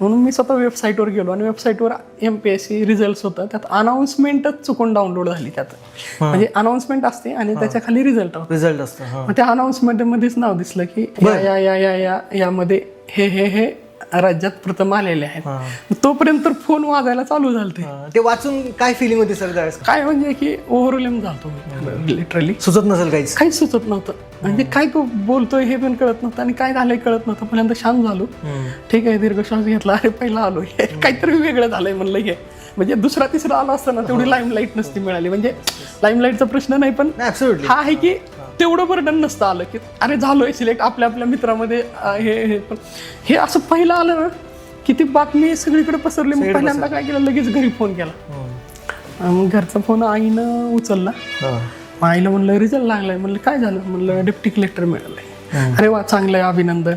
म्हणून मी स्वतः वेबसाईटवर गेलो आणि वेबसाईटवर MPSC रिझल्ट होतं, त्यात अनाऊन्समेंटच चुकून डाउनलोड झाली. त्यात म्हणजे अनाऊन्समेंट असते आणि त्याच्या खाली रिझल्ट असतो. मग त्या अनाऊन्समेंट मध्येच नाव दिसलं की यामध्ये हे राज्यात प्रथम आलेले आहेत. तोपर्यंत फोन वाजायला चालू झालते. ते वाचून काय फिलिंग होती सर त्यावेळेस? काय म्हणजे की ओव्हरवेल्म झालतो मी लिटरली. सुचत नसेल काहीच सुचत नव्हतं. म्हणजे काय तो बोलतोय हे पण कळत नव्हतं आणि काय झालंय कळत नव्हतं. पहिल्यांदा शांत झालो. ठीक आहे, दीर्घ श्वास घेतला. अरे पहिला आलो, हे काहीतरी वेगळं झालंय म्हणलं. हे म्हणजे दुसरा तिसरा आला असताना तेवढी लाईमलाईट नसती मिळाली. म्हणजे लाईमलाईटचा प्रश्न नाही, पण हा आहे की तेवढं बर्डन नसतं आलं की अरे झालोय सिलेक्ट आपल्या मित्रामध्ये. हे असं पहिलं आलं ना की ती बातमी सगळीकडे पसरली. मग पहिल्यांदा काय केलं, लगेच घरी फोन केला. मग घरचा फोन आईनं उचलला. आईला म्हणलं रिझल्ट लागलाय. म्हणलं काय झालं? म्हणलं डेप्टी कलेक्टर मिळालंय. अरे वा, चांगलंय, अभिनंदन.